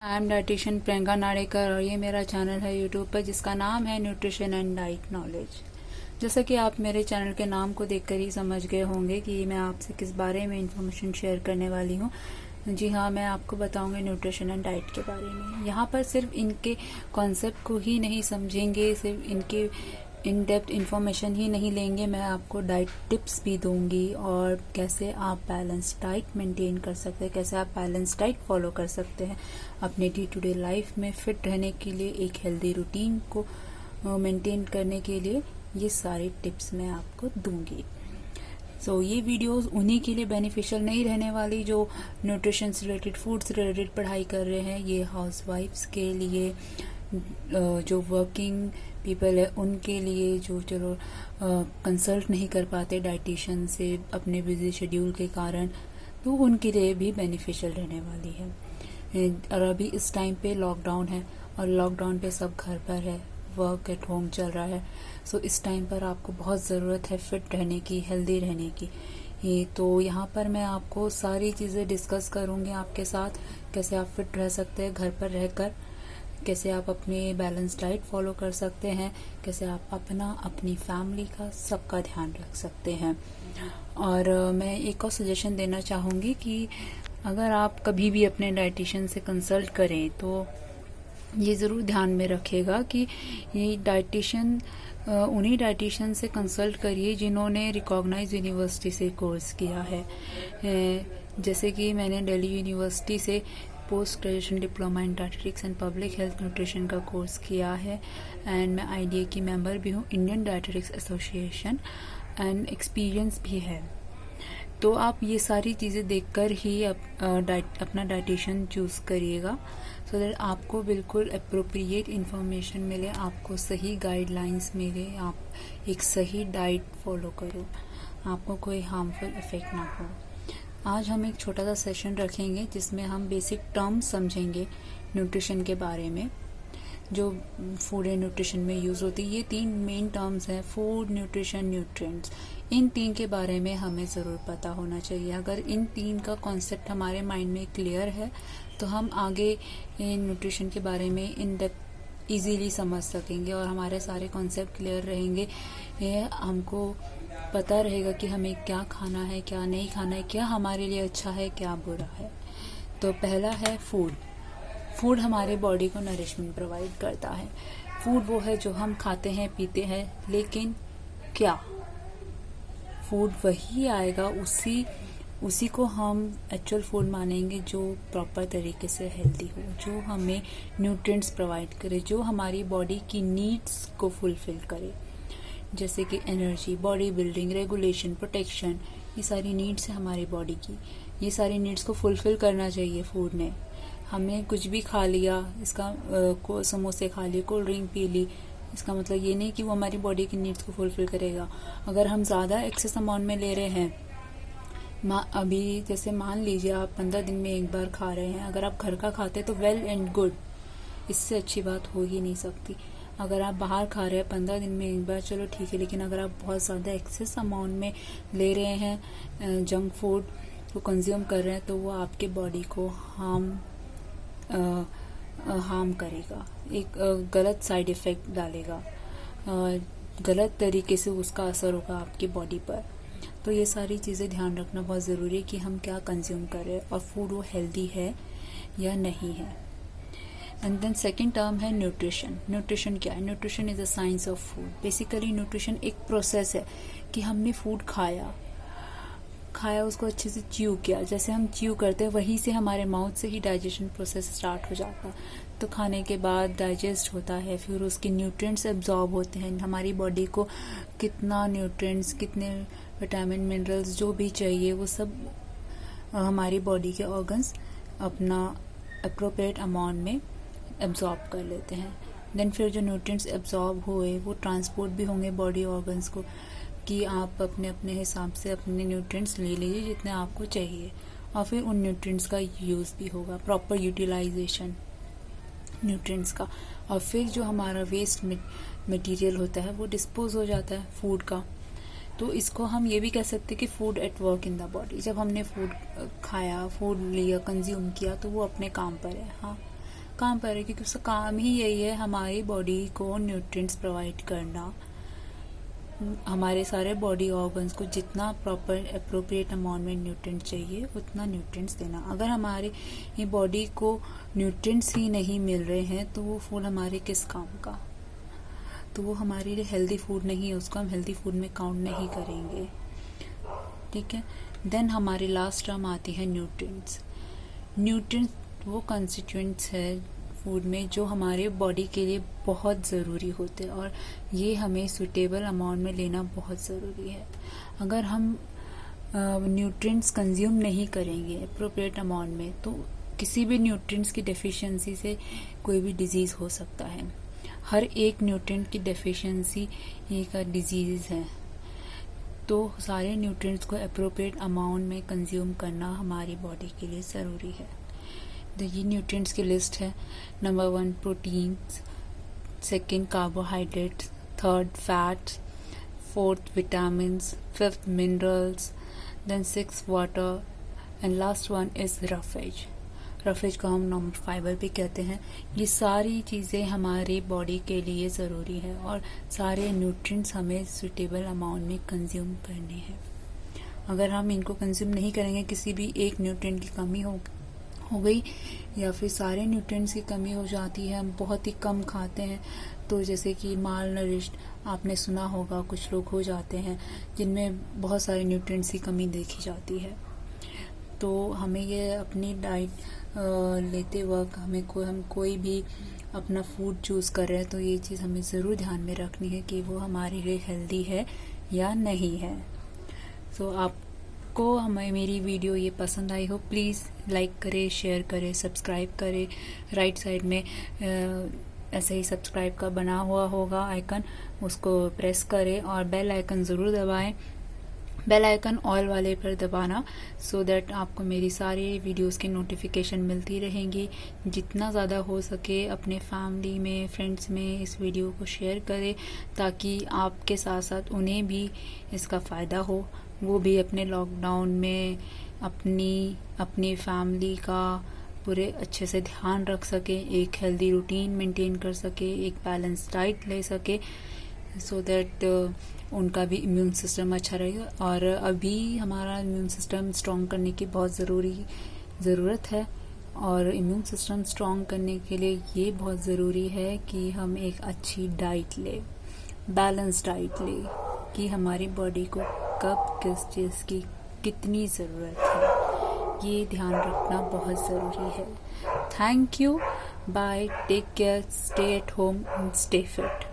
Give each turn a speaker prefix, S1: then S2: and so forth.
S1: I am dietitian Priyanka नाडेकर और ये मेरा चैनल है यूट्यूब पर जिसका नाम है न्यूट्रिशन एंड डाइट नॉलेज। जैसा कि आप मेरे चैनल के नाम को देखकर ही समझ गए होंगे कि मैं आपसे किस बारे में इंफॉर्मेशन शेयर करने वाली हूँ। जी हाँ, मैं आपको बताऊंगी न्यूट्रिशन एंड डाइट के बारे में। यहाँ पर सिर्फ इनके कॉन्सेप्ट को ही नहीं समझेंगे, सिर्फ इनके इन डेप्थ इन्फॉर्मेशन ही नहीं लेंगे, मैं आपको डाइट टिप्स भी दूंगी और कैसे आप बैलेंस डाइट मेंटेन कर सकते हैं, कैसे आप बैलेंस डाइट फॉलो कर सकते हैं अपने डे टू डे लाइफ में फिट रहने के लिए, एक हेल्दी रूटीन को मेंटेन करने के लिए। ये सारे टिप्स मैं आपको दूंगी। ये वीडियोस उन्हीं के लिए बेनिफिशियल नहीं रहने वाली जो न्यूट्रिशन से रिलेटेड, फूड से रिलेटेड पढ़ाई कर रहे हैं। ये हाउसवाइफ्स के लिए, जो वर्किंग पीपल है उनके लिए, जो चलो कंसल्ट नहीं कर पाते डाइटिशियन से अपने बिजी शेड्यूल के कारण, तो उनके लिए भी बेनिफिशियल रहने वाली है। और अभी इस टाइम पे लॉकडाउन है और लॉकडाउन पे सब घर पर है, वर्क एट होम चल रहा है। इस टाइम पर आपको बहुत ज़रूरत है फिट रहने की, हेल्दी रहने की। तो यहाँ पर मैं आपको सारी चीज़ें डिस्कस करूँगी आपके साथ, कैसे आप फिट रह सकते हैं घर पर रहकर, कैसे आप अपनी बैलेंस डाइट फॉलो कर सकते हैं, कैसे आप अपनी फैमिली का, सबका ध्यान रख सकते हैं। और मैं एक और सजेशन देना चाहूँगी कि अगर आप कभी भी अपने डाइटिशियन से कंसल्ट करें तो ये ज़रूर ध्यान में रखिएगा कि ये डाइटिशियन उन्हीं डाइटिशियन से कंसल्ट करिए जिन्होंने रिकॉग्नाइज यूनिवर्सिटी से कोर्स किया है। जैसे कि मैंने दिल्ली यूनिवर्सिटी से post graduation diploma in dietetics and public health nutrition का कोर्स किया है एंड मैं आईडीए की मेंबर भी हूँ, Indian dietetics association, and experience भी है। तो आप ये सारी चीज़ें देखकर ही अपना डाइटिशियन चूज़ करिएगा, सो दैट आपको बिल्कुल अप्रोप्रिएट इन्फॉर्मेशन मिले, आपको सही गाइडलाइंस मिले, आप एक सही डाइट फॉलो करो, आपको कोई हार्मफुल इफेक्ट ना हो। आज हम एक छोटा सा सेशन रखेंगे जिसमें हम बेसिक टर्म्स समझेंगे न्यूट्रिशन के बारे में, जो फूड एंड न्यूट्रिशन में यूज़ होती है। ये 3 मेन टर्म्स हैं, फूड, न्यूट्रिशन, न्यूट्रिएंट्स। इन 3 के बारे में हमें ज़रूर पता होना चाहिए। अगर इन 3 का कॉन्सेप्ट हमारे माइंड में क्लियर है तो हम आगे न्यूट्रिशन के बारे में इन डेप्थ ईजीली समझ सकेंगे और हमारे सारे कॉन्सेप्ट क्लियर रहेंगे। हमको पता रहेगा कि हमें क्या खाना है, क्या नहीं खाना है, क्या हमारे लिए अच्छा है, क्या बुरा है। तो पहला है फूड। फूड हमारे बॉडी को नरिशमेंट प्रोवाइड करता है। फूड वो है जो हम खाते हैं, पीते हैं, लेकिन क्या फूड वही आएगा, उसी को हम एक्चुअल फूड मानेंगे जो प्रॉपर तरीके से हेल्दी हो, जो हमें न्यूट्रिएंट्स प्रोवाइड करे, जो हमारी बॉडी की नीड्स को फुलफिल करे, जैसे कि energy, body building, regulation, protection. ये सारी नीड्स है हमारी बॉडी की। ये सारी नीड्स को फुलफिल करना चाहिए फूड ने। हमने कुछ भी खा लिया, समोसे खा लिए, कोल्ड ड्रिंक पी ली, इसका मतलब ये नहीं कि वो हमारी बॉडी की नीड्स को फुलफिल करेगा। अगर हम ज़्यादा एक्सेस अमाउंट में ले रहे हैं, अभी जैसे मान लीजिए आप 15 दिन में एक बार खा रहे हैं, अगर आप घर का खाते तो वेल एंड गुड, इससे अच्छी बात हो ही नहीं सकती। अगर आप बाहर खा रहे हैं 15 दिन में एक बार, चलो ठीक है, लेकिन अगर आप बहुत ज़्यादा एक्सेस अमाउंट में ले रहे हैं, जंक फूड को कंज्यूम कर रहे हैं, तो वो आपके बॉडी को हार्म करेगा, एक गलत साइड इफ़ेक्ट डालेगा, गलत तरीके से उसका असर होगा आपकी बॉडी पर। तो ये सारी चीज़ें ध्यान रखना बहुत ज़रूरी है कि हम क्या कंज्यूम कर रहे हैं और फूड वो हेल्दी है या नहीं है। एंड देन सेकेंड टर्म है न्यूट्रिशन। न्यूट्रिशन क्या है? Nutrition is a science of food. Basically nutrition एक प्रोसेस है कि हमने फूड खाया, उसको अच्छे से च्यू किया, जैसे हम च्यू करते हैं वहीं से हमारे माउथ से ही डाइजेशन प्रोसेस स्टार्ट हो जाता है। तो खाने के बाद डाइजेस्ट होता है, फिर उसके न्यूट्रिएंट्स एब्जॉर्ब होते हैं। हमारी बॉडी को कितना न्यूट्रिएंट्स, कितने विटामिन, मिनरल्स जो भी चाहिए, वो सब हमारी बॉडी के ऑर्गन्स अपना अप्रोप्रिएट अमाउंट में एब्जॉर्ब कर लेते हैं। देन फिर जो न्यूट्रिएंट्स एब्जॉर्ब हुए वो ट्रांसपोर्ट भी होंगे बॉडी ऑर्गन्स को, कि आप अपने हिसाब से अपने न्यूट्रिएंट्स ले लीजिए जितने आपको चाहिए, और फिर उन न्यूट्रिएंट्स का यूज़ भी होगा, प्रॉपर यूटिलाइजेशन न्यूट्रिएंट्स का। और फिर जो हमारा वेस्ट मटेरियल होता है वो डिस्पोज हो जाता है फूड का। तो इसको हम ये भी कह सकते हैं कि food at work in the body. जब हमने फूड खाया, फूड लिया, कंज्यूम किया, तो वो अपने काम पर है। हाँ, काम पर है, क्योंकि उसका काम ही यही है हमारी बॉडी को न्यूट्रिएंट्स प्रोवाइड करना, हमारे सारे बॉडी ऑर्गन्स को जितना प्रॉपर अप्रोप्रिएट अमाउंट में न्यूट्रिएंट्स चाहिए उतना न्यूट्रिएंट्स देना। अगर हमारी बॉडी को न्यूट्रिएंट्स ही नहीं मिल रहे हैं तो वो फूड हमारे किस काम का, तो वो हमारे लिए हेल्दी फूड नहीं है, उसको हम हेल्दी फूड में काउंट नहीं करेंगे। ठीक है। देन हमारी लास्ट टर्म आती है न्यूट्रिएंट्स। न्यूट्रिएंट्स वो कंस्टिट्यूएंट्स है फूड में जो हमारे बॉडी के लिए बहुत ज़रूरी होते हैं और ये हमें सुटेबल अमाउंट में लेना बहुत ज़रूरी है। अगर हम न्यूट्रिएंट्स कंज्यूम नहीं करेंगे अप्रोप्रिएट अमाउंट में तो किसी भी न्यूट्रिएंट्स की डेफिशिएंसी से कोई भी डिजीज़ हो सकता है। हर एक न्यूट्रिएंट की डेफिशिएंसी एक डिजीज़ है, तो सारे न्यूट्रिएंट्स को अप्रोप्रिएट अमाउंट में कंज्यूम करना हमारी बॉडी के लिए ज़रूरी है। ये न्यूट्रिएंट्स की लिस्ट है। Number 1 proteins, 2 carbohydrates, 3 fats, 4 vitamins, 5 minerals, then 6 water and last 1 is roughage. Roughage को हम नॉर्मल फाइबर भी कहते हैं। ये सारी चीज़ें हमारी बॉडी के लिए ज़रूरी है और सारे न्यूट्रिएंट्स हमें सुटेबल अमाउंट में कंज्यूम करने हैं। अगर हम इनको कंज्यूम नहीं करेंगे, किसी भी एक न्यूट्रिएंट की कमी हो गई या फिर सारे न्यूट्रिएंट्स की कमी हो जाती है, हम बहुत ही कम खाते हैं, तो जैसे कि माल नरिश्ड आपने सुना होगा, कुछ लोग हो जाते हैं जिनमें बहुत सारे न्यूट्रिएंट्स की कमी देखी जाती है। तो हमें ये अपनी डाइट लेते वक्त हम कोई भी अपना फूड चूज़ कर रहे हैं तो ये चीज़ हमें ज़रूर ध्यान में रखनी है कि वो हमारे लिए हेल्दी है या नहीं है। तो आपको हमें मेरी वीडियो ये पसंद आई हो, प्लीज़ लाइक करें, शेयर करें, सब्सक्राइब करें। राइट साइड में ऐसे ही सब्सक्राइब का बना हुआ होगा आइकन, उसको प्रेस करें और बेल आइकन ज़रूर दबाएं। बेल आइकन ऑल वाले पर दबाना सो दैट आपको मेरी सारी वीडियोस की नोटिफिकेशन मिलती रहेंगी। जितना ज़्यादा हो सके अपने फैमिली में, फ्रेंड्स में इस वीडियो को शेयर करें ताकि आपके साथ साथ उन्हें भी इसका फ़ायदा हो, वो भी अपने लॉकडाउन में अपनी फैमिली का पूरे अच्छे से ध्यान रख सके, एक हेल्दी रूटीन मेंटेन कर सके, एक बैलेंस डाइट ले सके, सो दैट उनका भी इम्यून सिस्टम अच्छा रहेगा। और अभी हमारा इम्यून सिस्टम स्ट्रॉन्ग करने की बहुत ज़रूरत है और इम्यून सिस्टम स्ट्रॉन्ग करने के लिए ये बहुत ज़रूरी है कि हम एक अच्छी डाइट लें, बैलेंस डाइट लें, कि हमारी बॉडी को कब किस चीज़ की कितनी ज़रूरत है, ये ध्यान रखना बहुत ज़रूरी है। Thank you, bye, take care, stay at home and stay fit.